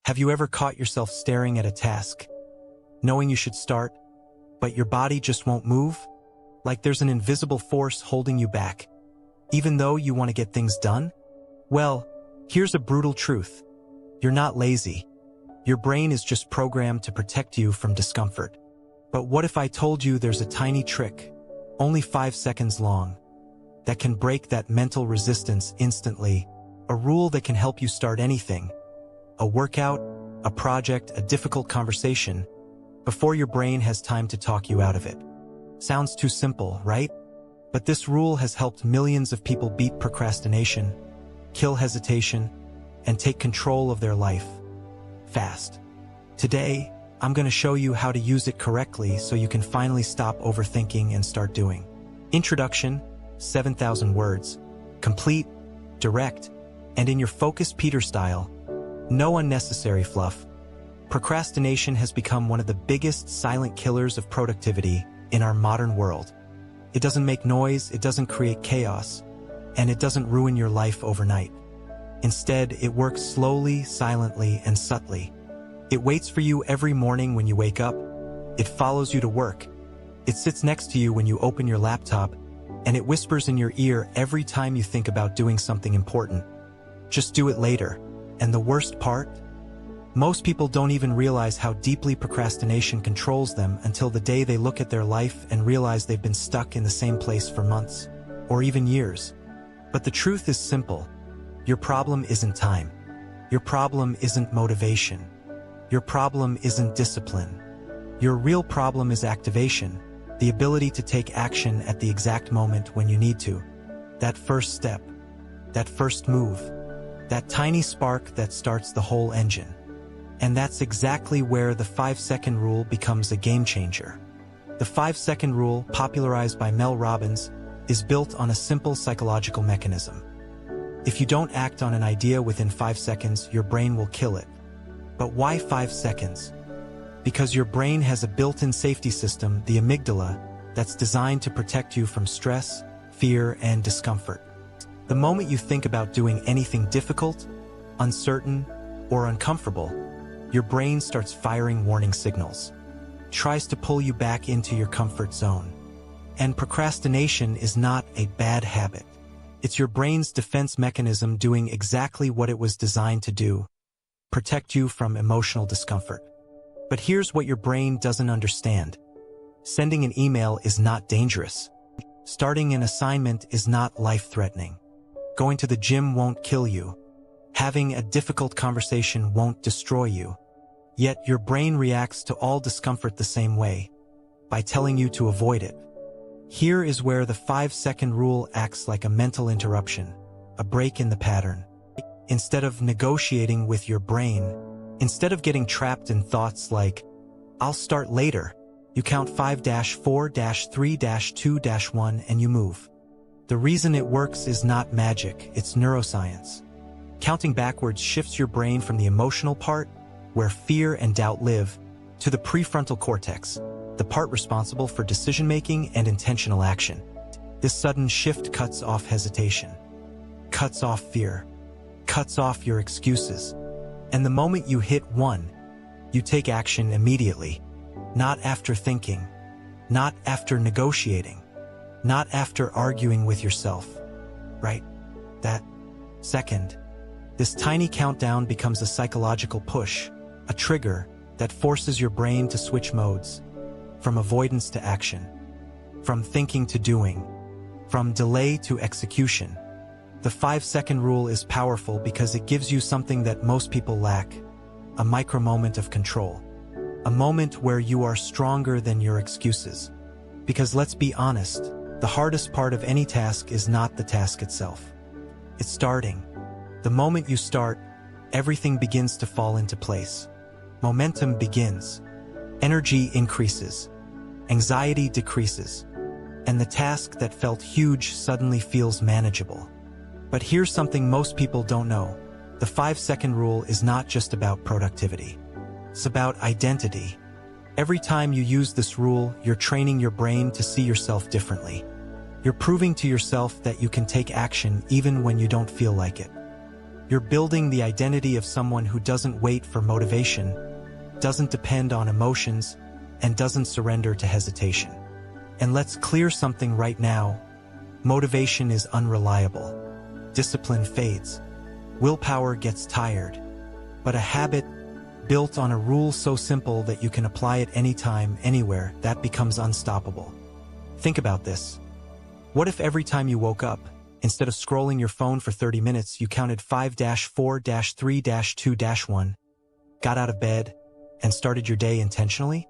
Have you ever caught yourself staring at a task, knowing you should start, but your body just won't move? Like there's an invisible force holding you back, even though you want to get things done? Well, here's a brutal truth. You're not lazy. Your brain is just programmed to protect you from discomfort. But what if I told you there's a tiny trick, only 5 seconds long, that can break that mental resistance instantly, a rule that can help you start anything, a workout, a project, a difficult conversation, before your brain has time to talk you out of it. Sounds too simple, right? But this rule has helped millions of people beat procrastination, kill hesitation, and take control of their life fast. Today, I'm going to show you how to use it correctly so you can finally stop overthinking and start doing. Introduction, 7,000 words, complete, direct, and in your focused Peter style. No unnecessary fluff. Procrastination has become one of the biggest silent killers of productivity in our modern world. It doesn't make noise, it doesn't create chaos, and it doesn't ruin your life overnight. Instead, it works slowly, silently, and subtly. It waits for you every morning when you wake up. It follows you to work. It sits next to you when you open your laptop, and it whispers in your ear every time you think about doing something important. Just do it later. And the worst part? Most people don't even realize how deeply procrastination controls them until the day they look at their life and realize they've been stuck in the same place for months, or even years. But the truth is simple. Your problem isn't time. Your problem isn't motivation. Your problem isn't discipline. Your real problem is activation, the ability to take action at the exact moment when you need to. That first step, that first move, that tiny spark that starts the whole engine. And that's exactly where the 5-second rule becomes a game changer. The 5-second rule, popularized by Mel Robbins, is built on a simple psychological mechanism. If you don't act on an idea within 5 seconds, your brain will kill it. But why 5 seconds? Because your brain has a built-in safety system, the amygdala, that's designed to protect you from stress, fear, and discomfort. The moment you think about doing anything difficult, uncertain, or uncomfortable, your brain starts firing warning signals, tries to pull you back into your comfort zone. And procrastination is not a bad habit. It's your brain's defense mechanism doing exactly what it was designed to do: protect you from emotional discomfort. But here's what your brain doesn't understand. Sending an email is not dangerous. Starting an assignment is not life-threatening. Going to the gym won't kill you. Having a difficult conversation won't destroy you. Yet your brain reacts to all discomfort the same way, by telling you to avoid it. Here is where the 5-second rule acts like a mental interruption, a break in the pattern. Instead of negotiating with your brain, instead of getting trapped in thoughts like, "I'll start later," you count 5-4-3-2-1 and you move. The reason it works is not magic, it's neuroscience. Counting backwards shifts your brain from the emotional part, where fear and doubt live, to the prefrontal cortex, the part responsible for decision-making and intentional action. This sudden shift cuts off hesitation, cuts off fear, cuts off your excuses. And the moment you hit 1, you take action immediately. Not after thinking, not after negotiating, not after arguing with yourself. Right? That second. This tiny countdown becomes a psychological push, a trigger that forces your brain to switch modes, from avoidance to action, from thinking to doing, from delay to execution. The 5-second rule is powerful because it gives you something that most people lack: a micro moment of control. A moment where you are stronger than your excuses. Because let's be honest, the hardest part of any task is not the task itself. It's starting. The moment you start, everything begins to fall into place. Momentum begins. Energy increases. Anxiety decreases. And the task that felt huge suddenly feels manageable. But here's something most people don't know. The 5-second rule is not just about productivity. It's about identity. Every time you use this rule, you're training your brain to see yourself differently. You're proving to yourself that you can take action even when you don't feel like it. You're building the identity of someone who doesn't wait for motivation, doesn't depend on emotions, and doesn't surrender to hesitation. And let's clear something right now. Motivation is unreliable. Discipline fades. Willpower gets tired. But a habit built on a rule so simple that you can apply it anytime, anywhere, that becomes unstoppable. Think about this. What if every time you woke up, instead of scrolling your phone for 30 minutes, you counted 5-4-3-2-1, got out of bed, and started your day intentionally?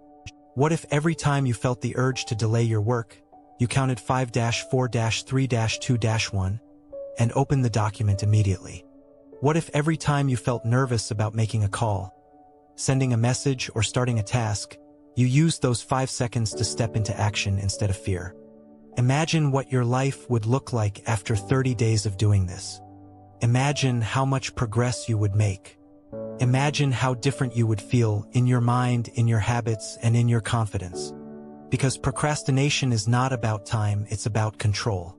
What if every time you felt the urge to delay your work, you counted 5-4-3-2-1 and opened the document immediately? What if every time you felt nervous about making a call, sending a message, or starting a task, you used those 5 seconds to step into action instead of fear? Imagine what your life would look like after 30 days of doing this. Imagine how much progress you would make. Imagine how different you would feel in your mind, in your habits, and in your confidence. Because procrastination is not about time, it's about control.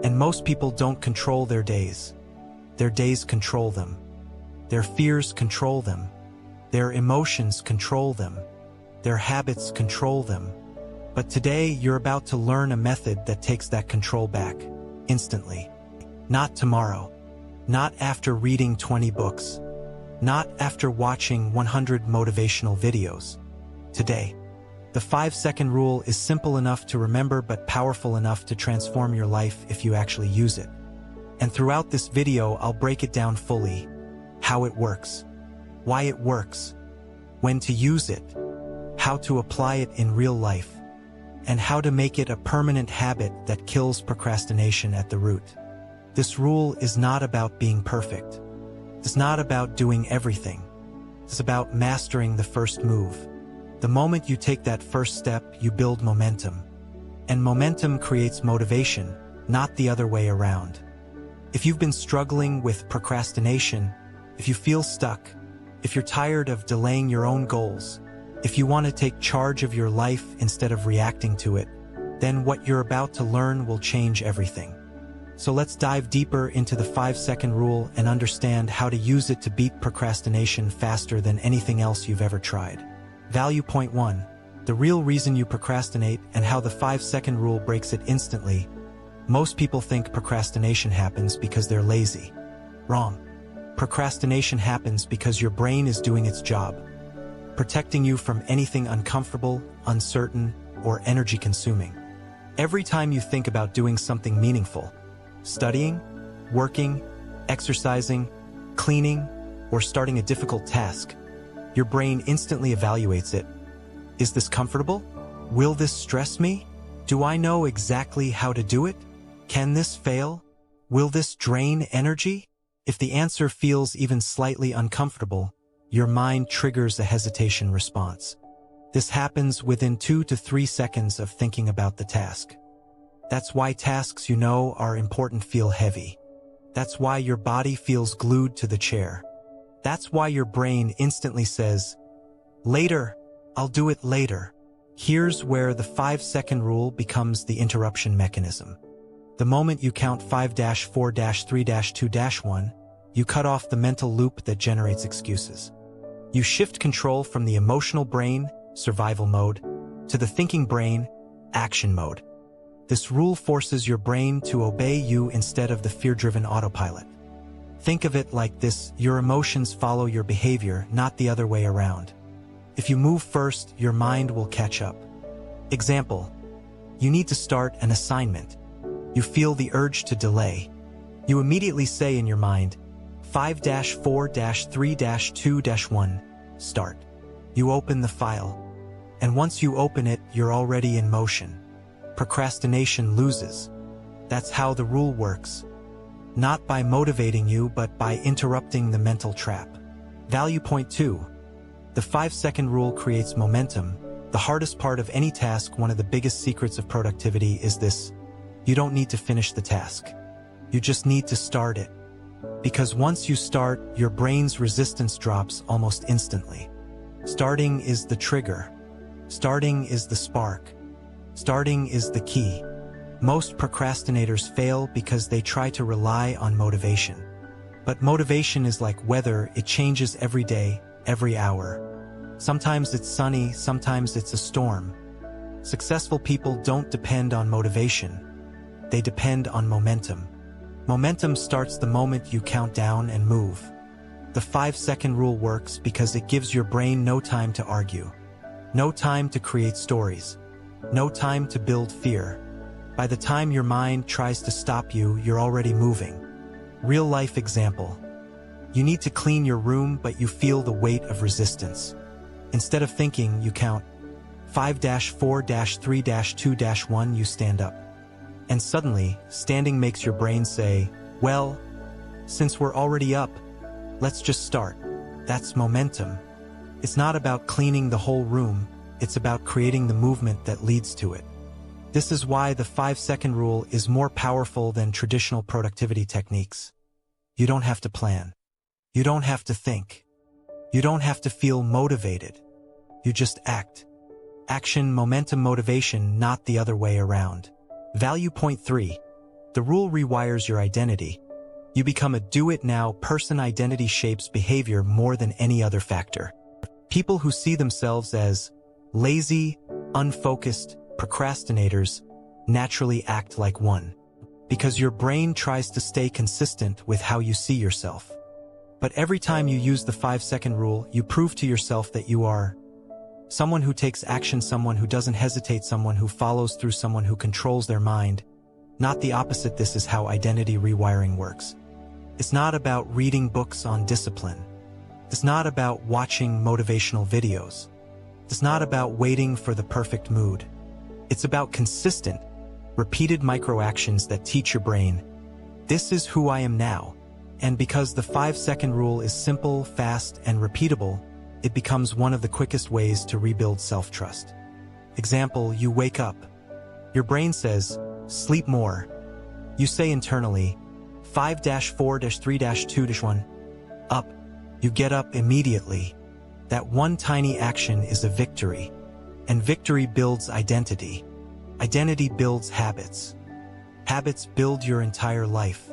And most people don't control their days. Their days control them. Their fears control them. Their emotions control them. Their habits control them. But today, you're about to learn a method that takes that control back, instantly. Not tomorrow. Not after reading 20 books. Not after watching 100 motivational videos. Today. The 5-second rule is simple enough to remember but powerful enough to transform your life if you actually use it. And throughout this video, I'll break it down fully. How it works. Why it works. When to use it. How to apply it in real life. And how to make it a permanent habit that kills procrastination at the root. This rule is not about being perfect. It's not about doing everything. It's about mastering the first move. The moment you take that first step, you build momentum. And momentum creates motivation, not the other way around. If you've been struggling with procrastination, if you feel stuck, if you're tired of delaying your own goals, if you want to take charge of your life instead of reacting to it, then what you're about to learn will change everything. So let's dive deeper into the 5-second rule and understand how to use it to beat procrastination faster than anything else you've ever tried. Value point 1. The real reason you procrastinate and how the 5-second rule breaks it instantly. Most people think procrastination happens because they're lazy. Wrong. Procrastination happens because your brain is doing its job, protecting you from anything uncomfortable, uncertain, or energy-consuming. Every time you think about doing something meaningful, studying, working, exercising, cleaning, or starting a difficult task, your brain instantly evaluates it. Is this comfortable? Will this stress me? Do I know exactly how to do it? Can this fail? Will this drain energy? If the answer feels even slightly uncomfortable, your mind triggers a hesitation response. This happens within 2 to 3 seconds of thinking about the task. That's why tasks you know are important feel heavy. That's why your body feels glued to the chair. That's why your brain instantly says, "Later, I'll do it later." Here's where the 5-second rule becomes the interruption mechanism. The moment you count 5-4-3-2-1, you cut off the mental loop that generates excuses. You shift control from the emotional brain, survival mode, to the thinking brain, action mode. This rule forces your brain to obey you instead of the fear-driven autopilot. Think of it like this: your emotions follow your behavior, not the other way around. If you move first, your mind will catch up. Example: you need to start an assignment. You feel the urge to delay. You immediately say in your mind, 5-4-3-2-1, start. You open the file. And once you open it, you're already in motion. Procrastination loses. That's how the rule works. Not by motivating you, but by interrupting the mental trap. Value point 2. The 5-second rule creates momentum. The hardest part of any task, one of the biggest secrets of productivity, is this: you don't need to finish the task. You just need to start it. Because once you start, your brain's resistance drops almost instantly. Starting is the trigger. Starting is the spark. Starting is the key. Most procrastinators fail because they try to rely on motivation. But motivation is like weather, it changes every day, every hour. Sometimes it's sunny, sometimes it's a storm. Successful people don't depend on motivation. They depend on momentum. Momentum starts the moment you count down and move. The 5-second rule works because it gives your brain no time to argue. No time to create stories. No time to build fear. By the time your mind tries to stop you, you're already moving. Real-life example. You need to clean your room, but you feel the weight of resistance. Instead of thinking, you count 5-4-3-2-1, you stand up. And suddenly, standing makes your brain say, well, since we're already up, let's just start. That's momentum. It's not about cleaning the whole room, it's about creating the movement that leads to it. This is why the 5-second rule is more powerful than traditional productivity techniques. You don't have to plan. You don't have to think. You don't have to feel motivated. You just act. Action, momentum, motivation, not the other way around. Value point 3. The rule rewires your identity. You become a do-it-now person. Identity shapes behavior more than any other factor. People who see themselves as lazy, unfocused, procrastinators naturally act like one. Because your brain tries to stay consistent with how you see yourself. But every time you use the 5-second rule, you prove to yourself that you are someone who takes action, someone who doesn't hesitate, someone who follows through, someone who controls their mind. Not the opposite. This is how identity rewiring works. It's not about reading books on discipline. It's not about watching motivational videos. It's not about waiting for the perfect mood. It's about consistent, repeated micro-actions that teach your brain, this is who I am now. And because the 5-second rule is simple, fast, and repeatable, it becomes one of the quickest ways to rebuild self-trust. Example, you wake up. Your brain says, sleep more. You say internally, 5-4-3-2-1, up. You get up immediately. That one tiny action is a victory. And victory builds identity. Identity builds habits. Habits build your entire life.